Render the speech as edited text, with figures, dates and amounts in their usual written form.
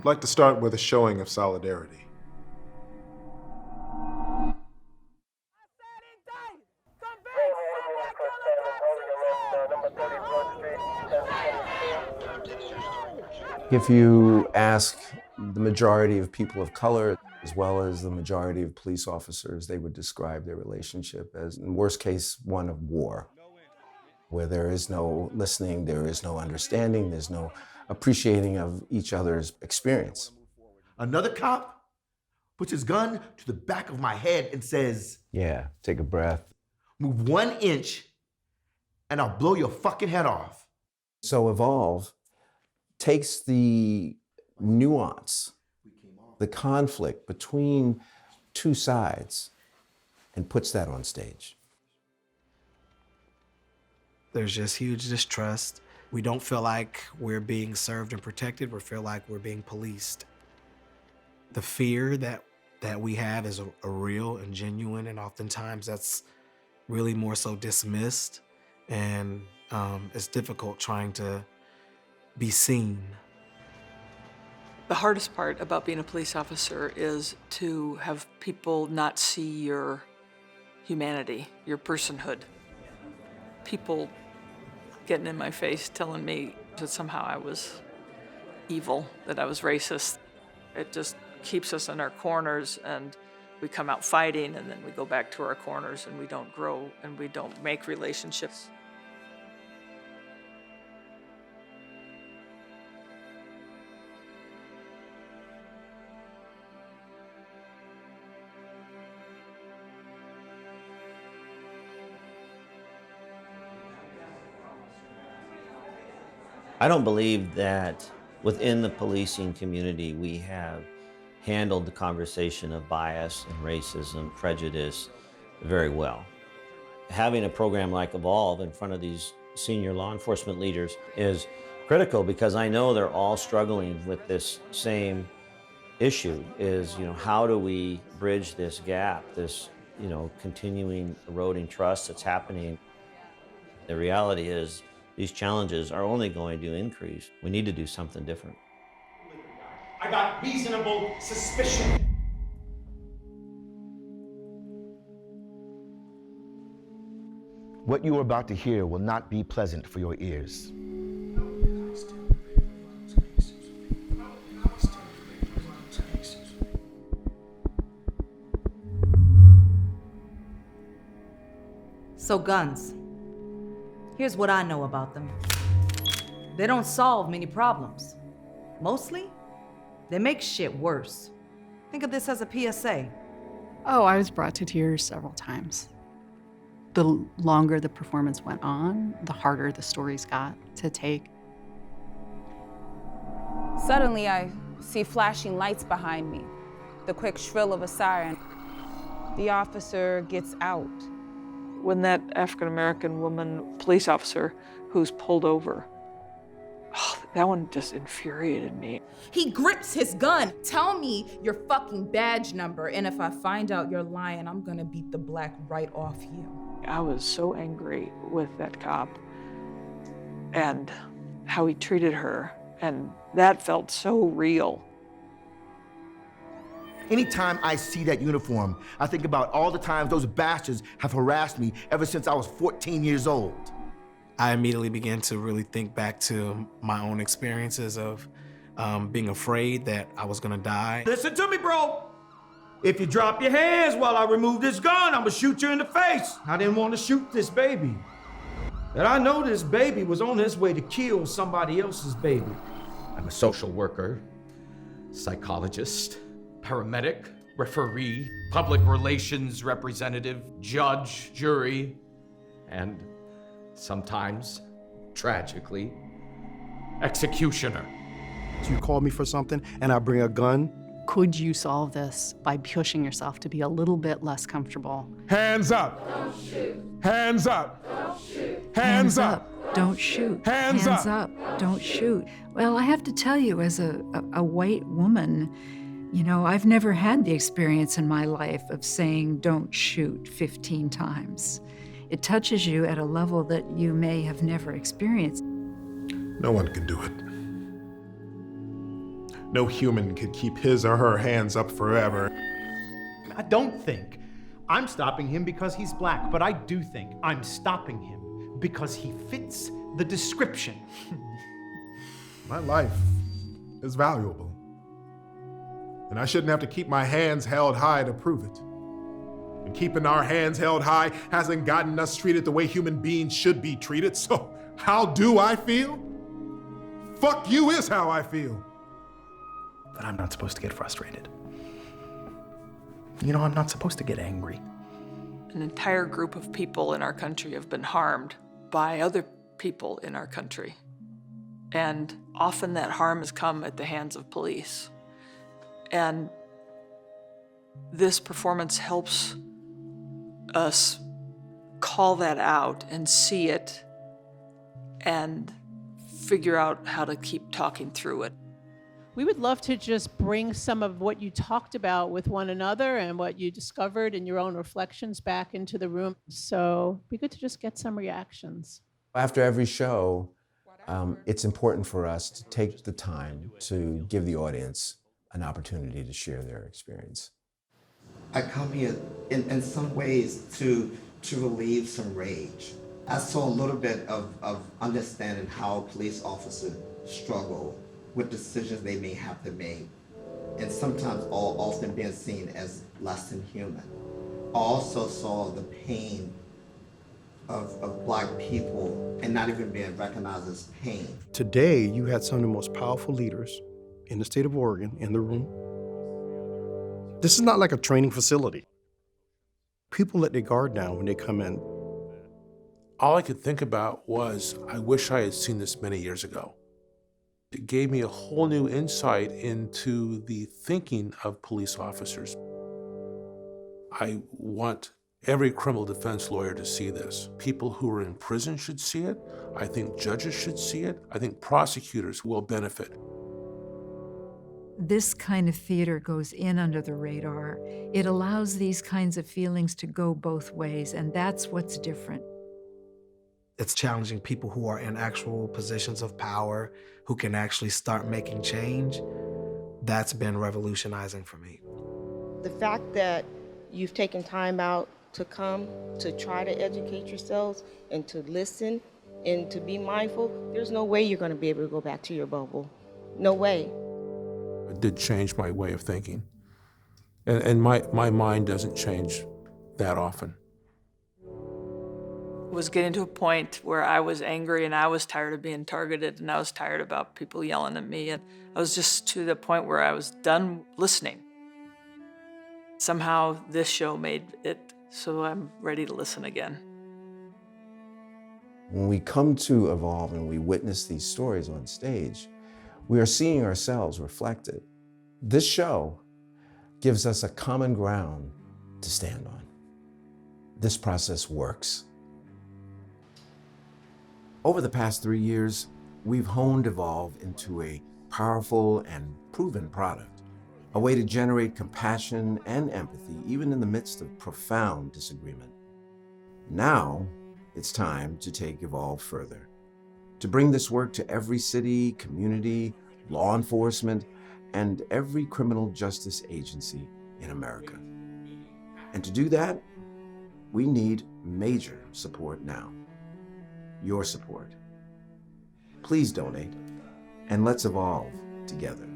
like to start with a showing of solidarity. If you ask the majority of people of color, as well as the majority of police officers, they would describe their relationship as, in worst case, one of war, where there is no listening, there is no understanding, there's no appreciating of each other's experience. Another cop puts his gun to the back of my head and says, Yeah, take a breath. "Move 1 inch and I'll blow your fucking head off." So Evolve takes the nuance, the conflict between two sides, and puts that on stage. There's just huge distrust. We don't feel like we're being served and protected. We feel like we're being policed. The fear that we have is a real and genuine, and oftentimes that's really more so dismissed, and it's difficult trying to be seen. The hardest part about being a police officer is to have people not see your humanity, your personhood. People getting in my face telling me that somehow I was evil, that I was racist. It just keeps us in our corners, and we come out fighting, and then we go back to our corners, and we don't grow, and we don't make relationships. I don't believe that within the policing community we have handled the conversation of bias and racism, prejudice very well. Having a program like Evolve in front of these senior law enforcement leaders is critical, because I know they're all struggling with this same issue, is, how do we bridge this gap, this, continuing eroding trust that's happening. The reality is these challenges are only going to increase. We need to do something different. I got reasonable suspicion. What you are about to hear will not be pleasant for your ears. So guns. Here's what I know about them. They don't solve many problems. Mostly, they make shit worse. Think of this as a PSA. Oh, I was brought to tears several times. The longer the performance went on, the harder the stories got to take. Suddenly, I see flashing lights behind me, the quick shrill of a siren. The officer gets out. When that African-American woman police officer who's pulled over, that one just infuriated me. He grips his gun. "Tell me your fucking badge number, and if I find out you're lying, I'm gonna beat the black right off you." I was so angry with that cop and how he treated her, and that felt so real. Anytime I see that uniform, I think about all the times those bastards have harassed me ever since I was 14 years old. I immediately began to really think back to my own experiences of being afraid that I was gonna die. Listen to me, bro. If you drop your hands while I remove this gun, I'm gonna shoot you in the face. I didn't want to shoot this baby. And I know this baby was on his way to kill somebody else's baby. I'm a social worker, psychologist, paramedic, referee, public relations representative, judge, jury, and sometimes, tragically, executioner. So you call me for something and I bring a gun? Could you solve this by pushing yourself to be a little bit less comfortable? Hands up. Don't shoot. Hands up. Don't shoot. Hands up. Don't shoot. Hands up. Don't shoot. Well, I have to tell you, as a white woman, I've never had the experience in my life of saying don't shoot 15 times. It touches you at a level that you may have never experienced. No one can do it. No human could keep his or her hands up forever. I don't think I'm stopping him because he's black, but I do think I'm stopping him because he fits the description. My life is valuable. And I shouldn't have to keep my hands held high to prove it. And keeping our hands held high hasn't gotten us treated the way human beings should be treated, so how do I feel? Fuck you is how I feel. But I'm not supposed to get frustrated. You know, I'm not supposed to get angry. An entire group of people in our country have been harmed by other people in our country. And often that harm has come at the hands of police. And this performance helps us call that out and see it and figure out how to keep talking through it. We would love to just bring some of what you talked about with one another and what you discovered in your own reflections back into the room. So it'd be good to just get some reactions. After every show, it's important for us to take the time to give the audience an opportunity to share their experience. I come here in some ways to relieve some rage. I saw a little bit of understanding how police officers struggle with decisions they may have to make, and sometimes often being seen as less than human. I also saw the pain of Black people and not even being recognized as pain. Today, you had some of the most powerful leaders in the state of Oregon in the room. This is not like a training facility. People let their guard down when they come in. All I could think about was, I wish I had seen this many years ago. It gave me a whole new insight into the thinking of police officers. I want every criminal defense lawyer to see this. People who are in prison should see it. I think judges should see it. I think prosecutors will benefit. This kind of theater goes in under the radar. It allows these kinds of feelings to go both ways, and that's what's different. It's challenging people who are in actual positions of power, who can actually start making change. That's been revolutionizing for me. The fact that you've taken time out to come, to try to educate yourselves and to listen and to be mindful, there's no way you're going to be able to go back to your bubble. No way. It did change my way of thinking. And my mind doesn't change that often. Was getting to a point where I was angry and I was tired of being targeted and I was tired about people yelling at me, and I was just to the point where I was done listening. Somehow this show made it so I'm ready to listen again. When we come to Evolve and we witness these stories on stage, we are seeing ourselves reflected. This show gives us a common ground to stand on. This process works. Over the past 3 years, we've honed Evolve into a powerful and proven product, a way to generate compassion and empathy even in the midst of profound disagreement. Now, it's time to take Evolve further, to bring this work to every city, community, law enforcement, and every criminal justice agency in America. And to do that, we need major support now. Your support. Please donate, and let's evolve together.